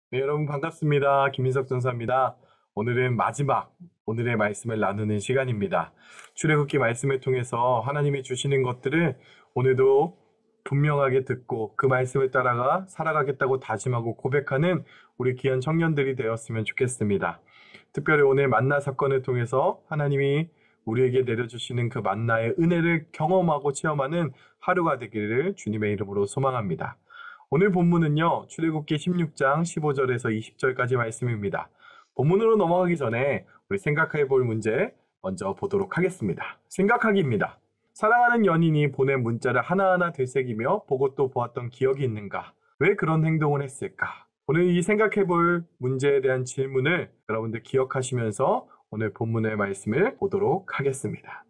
네, 여러분 반갑습니다. 김민석 전사입니다. 오늘은 마지막 오늘의 말씀을 나누는 시간입니다. 출애굽기 말씀을 통해서 하나님이 주시는 것들을 오늘도 분명하게 듣고 그 말씀을 따라가 살아가겠다고 다짐하고 고백하는 우리 귀한 청년들이 되었으면 좋겠습니다. 특별히 오늘 만나 사건을 통해서 하나님이 우리에게 내려주시는 그 만나의 은혜를 경험하고 체험하는 하루가 되기를 주님의 이름으로 소망합니다. 오늘 본문은요, 출애굽기 16장 15절에서 20절까지 말씀입니다. 본문으로 넘어가기 전에 우리 생각해 볼 문제 먼저 보도록 하겠습니다. 생각하기입니다. 사랑하는 연인이 보낸 문자를 하나하나 되새기며 보고 또 보았던 기억이 있는가? 왜 그런 행동을 했을까? 오늘 이 생각해 볼 문제에 대한 질문을 여러분들 기억하시면서 오늘 본문의 말씀을 보도록 하겠습니다.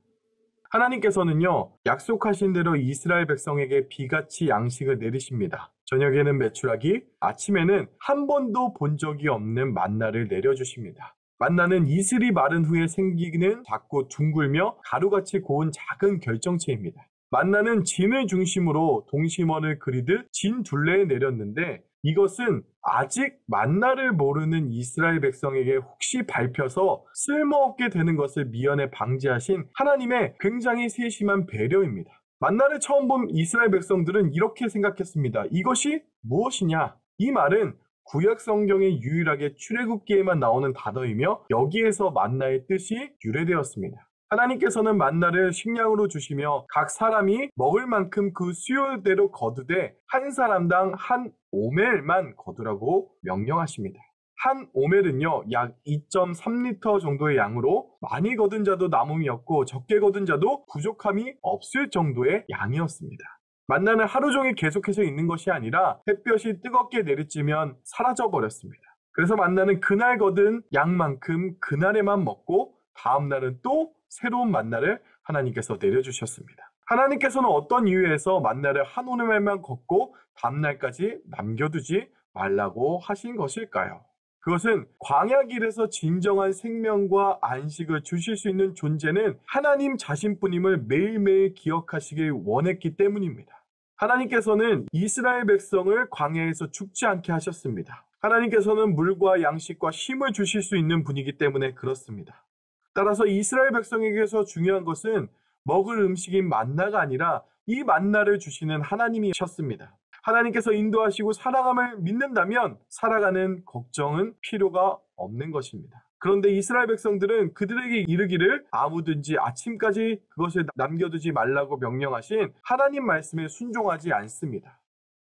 하나님께서는요, 약속하신 대로 이스라엘 백성에게 비같이 양식을 내리십니다. 저녁에는 메추라기, 아침에는 한 번도 본 적이 없는 만나를 내려주십니다. 만나는 이슬이 마른 후에 생기는 작고 둥글며 가루같이 고운 작은 결정체입니다. 만나는 진을 중심으로 동심원을 그리듯 진 둘레에 내렸는데 이것은 아직 만나를 모르는 이스라엘 백성에게 혹시 밟혀서 쓸모없게 되는 것을 미연에 방지하신 하나님의 굉장히 세심한 배려입니다. 만나를 처음 본 이스라엘 백성들은 이렇게 생각했습니다. 이것이 무엇이냐? 이 말은 구약 성경에 유일하게 출애굽기에만 나오는 단어이며 여기에서 만나의 뜻이 유래되었습니다. 하나님께서는 만나를 식량으로 주시며 각 사람이 먹을 만큼 그 수요대로 거두되 한 사람당 한 오멜만 거두라고 명령하십니다. 한 오멜은요, 약 2.3리터 정도의 양으로 많이 거둔 자도 남음이 없고 적게 거둔 자도 부족함이 없을 정도의 양이었습니다. 만나는 하루 종일 계속해서 있는 것이 아니라 햇볕이 뜨겁게 내리쬐면 사라져 버렸습니다. 그래서 만나는 그날 거둔 양만큼 그날에만 먹고 다음 날은 또 새로운 만나를 하나님께서 내려주셨습니다. 하나님께서는 어떤 이유에서 만나를 한 오늘만 걷고 다음날까지 남겨두지 말라고 하신 것일까요? 그것은 광야길에서 진정한 생명과 안식을 주실 수 있는 존재는 하나님 자신뿐임을 매일매일 기억하시길 원했기 때문입니다. 하나님께서는 이스라엘 백성을 광야에서 죽지 않게 하셨습니다. 하나님께서는 물과 양식과 힘을 주실 수 있는 분이기 때문에 그렇습니다. 따라서 이스라엘 백성에게서 중요한 것은 먹을 음식인 만나가 아니라 이 만나를 주시는 하나님이셨습니다. 하나님께서 인도하시고 사랑함을 믿는다면 살아가는 걱정은 필요가 없는 것입니다. 그런데 이스라엘 백성들은 그들에게 이르기를 아무든지 아침까지 그것을 남겨두지 말라고 명령하신 하나님 말씀에 순종하지 않습니다.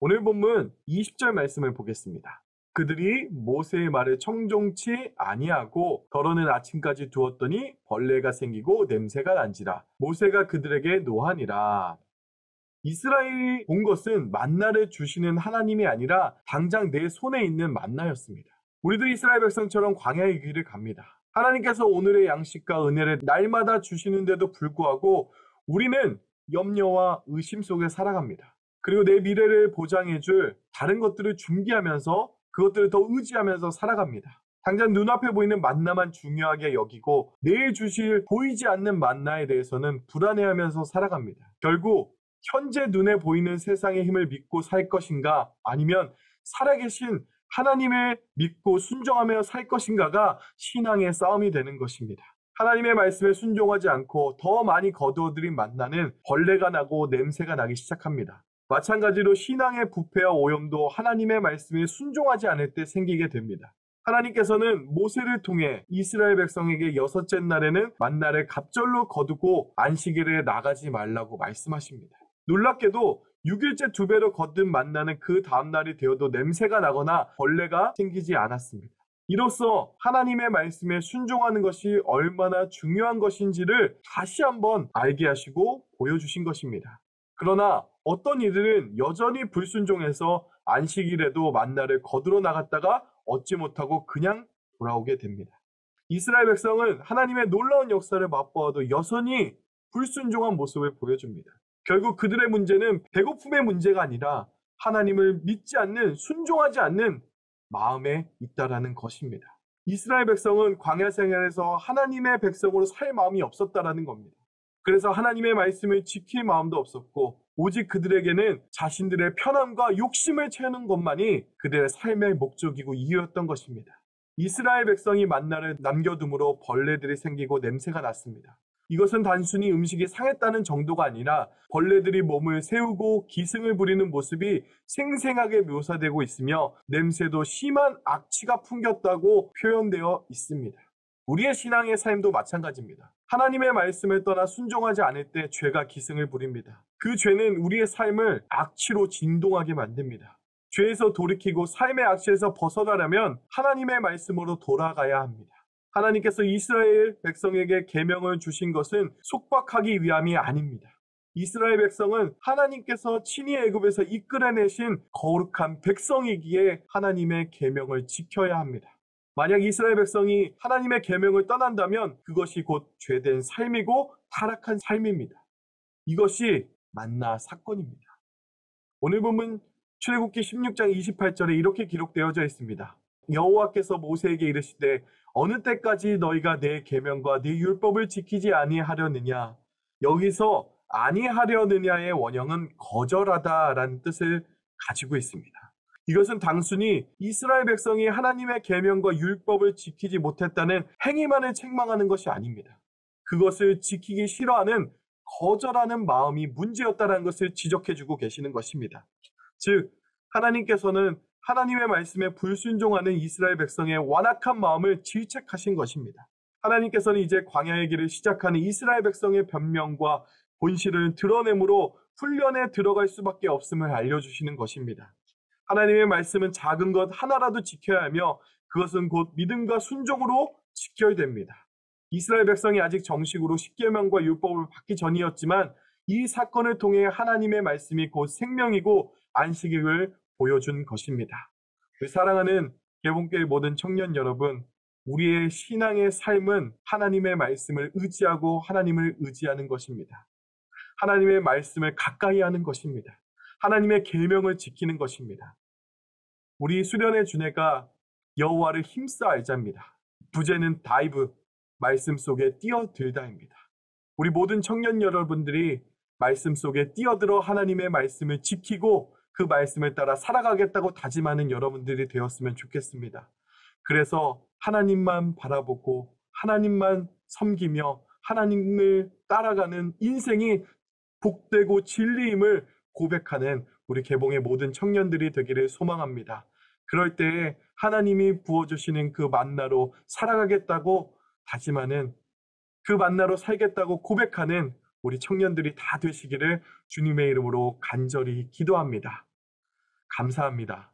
오늘 본문 20절 말씀을 보겠습니다. 그들이 모세의 말을 청종치 아니하고 덜어낸 아침까지 두었더니 벌레가 생기고 냄새가 난지라. 모세가 그들에게 노하니라. 이스라엘이 본 것은 만나를 주시는 하나님이 아니라 당장 내 손에 있는 만나였습니다. 우리도 이스라엘 백성처럼 광야의 길을 갑니다. 하나님께서 오늘의 양식과 은혜를 날마다 주시는데도 불구하고 우리는 염려와 의심 속에 살아갑니다. 그리고 내 미래를 보장해줄 다른 것들을 준비하면서 그것들을 더 의지하면서 살아갑니다. 당장 눈앞에 보이는 만나만 중요하게 여기고 내일 주실 보이지 않는 만나에 대해서는 불안해하면서 살아갑니다. 결국 현재 눈에 보이는 세상의 힘을 믿고 살 것인가 아니면 살아계신 하나님을 믿고 순종하며 살 것인가가 신앙의 싸움이 되는 것입니다. 하나님의 말씀에 순종하지 않고 더 많이 거두어들인 만나는 벌레가 나고 냄새가 나기 시작합니다. 마찬가지로 신앙의 부패와 오염도 하나님의 말씀에 순종하지 않을 때 생기게 됩니다. 하나님께서는 모세를 통해 이스라엘 백성에게 여섯째 날에는 만나를 갑절로 거두고 안식일에 나가지 말라고 말씀하십니다. 놀랍게도 6일째 2배로 거둔 만나는 그 다음날이 되어도 냄새가 나거나 벌레가 생기지 않았습니다. 이로써 하나님의 말씀에 순종하는 것이 얼마나 중요한 것인지를 다시 한번 알게 하시고 보여주신 것입니다. 그러나 어떤 이들은 여전히 불순종해서 안식일에도 만나를 거두러 나갔다가 얻지 못하고 그냥 돌아오게 됩니다. 이스라엘 백성은 하나님의 놀라운 역사를 맛보아도 여전히 불순종한 모습을 보여줍니다. 결국 그들의 문제는 배고픔의 문제가 아니라 하나님을 믿지 않는, 순종하지 않는 마음에 있다라는 것입니다. 이스라엘 백성은 광야 생활에서 하나님의 백성으로 살 마음이 없었다라는 겁니다. 그래서 하나님의 말씀을 지킬 마음도 없었고 오직 그들에게는 자신들의 편함과 욕심을 채우는 것만이 그들의 삶의 목적이고 이유였던 것입니다. 이스라엘 백성이 만나를 남겨둠으로 벌레들이 생기고 냄새가 났습니다. 이것은 단순히 음식이 상했다는 정도가 아니라 벌레들이 몸을 세우고 기승을 부리는 모습이 생생하게 묘사되고 있으며 냄새도 심한 악취가 풍겼다고 표현되어 있습니다. 우리의 신앙의 삶도 마찬가지입니다. 하나님의 말씀을 떠나 순종하지 않을 때 죄가 기승을 부립니다. 그 죄는 우리의 삶을 악취로 진동하게 만듭니다. 죄에서 돌이키고 삶의 악취에서 벗어나려면 하나님의 말씀으로 돌아가야 합니다. 하나님께서 이스라엘 백성에게 계명을 주신 것은 속박하기 위함이 아닙니다. 이스라엘 백성은 하나님께서 친히 애굽에서 이끌어내신 거룩한 백성이기에 하나님의 계명을 지켜야 합니다. 만약 이스라엘 백성이 하나님의 계명을 떠난다면 그것이 곧 죄된 삶이고 타락한 삶입니다. 이것이 만나 사건입니다. 오늘 본문 출애굽기 16장 28절에 이렇게 기록되어져 있습니다. 여호와께서 모세에게 이르시되 어느 때까지 너희가 내 계명과 내 율법을 지키지 아니하려느냐. 여기서 아니하려느냐의 원형은 거절하다라는 뜻을 가지고 있습니다. 이것은 단순히 이스라엘 백성이 하나님의 계명과 율법을 지키지 못했다는 행위만을 책망하는 것이 아닙니다. 그것을 지키기 싫어하는 거절하는 마음이 문제였다는 것을 지적해주고 계시는 것입니다. 즉 하나님께서는 하나님의 말씀에 불순종하는 이스라엘 백성의 완악한 마음을 질책하신 것입니다. 하나님께서는 이제 광야의 길을 시작하는 이스라엘 백성의 변명과 본실을 드러내므로 훈련에 들어갈 수밖에 없음을 알려주시는 것입니다. 하나님의 말씀은 작은 것 하나라도 지켜야 하며 그것은 곧 믿음과 순종으로 지켜야 됩니다. 이스라엘 백성이 아직 정식으로 십계명과 율법을 받기 전이었지만 이 사건을 통해 하나님의 말씀이 곧 생명이고 안식일을 보여준 것입니다. 사랑하는 개봉교회 모든 청년 여러분, 우리의 신앙의 삶은 하나님의 말씀을 의지하고 하나님을 의지하는 것입니다. 하나님의 말씀을 가까이 하는 것입니다. 하나님의 계명을 지키는 것입니다. 우리 수련의 주내가 여호와를 힘써 알자입니다. 부제는 다이브, 말씀 속에 뛰어들다입니다. 우리 모든 청년 여러분들이 말씀 속에 뛰어들어 하나님의 말씀을 지키고 그 말씀을 따라 살아가겠다고 다짐하는 여러분들이 되었으면 좋겠습니다. 그래서 하나님만 바라보고 하나님만 섬기며 하나님을 따라가는 인생이 복되고 진리임을 고백하는 우리 개봉의 모든 청년들이 되기를 소망합니다. 그럴 때에 하나님이 부어주시는 그 만나로 살아가겠다고 다짐하는, 그 만나로 살겠다고 고백하는 우리 청년들이 다 되시기를 주님의 이름으로 간절히 기도합니다. 감사합니다.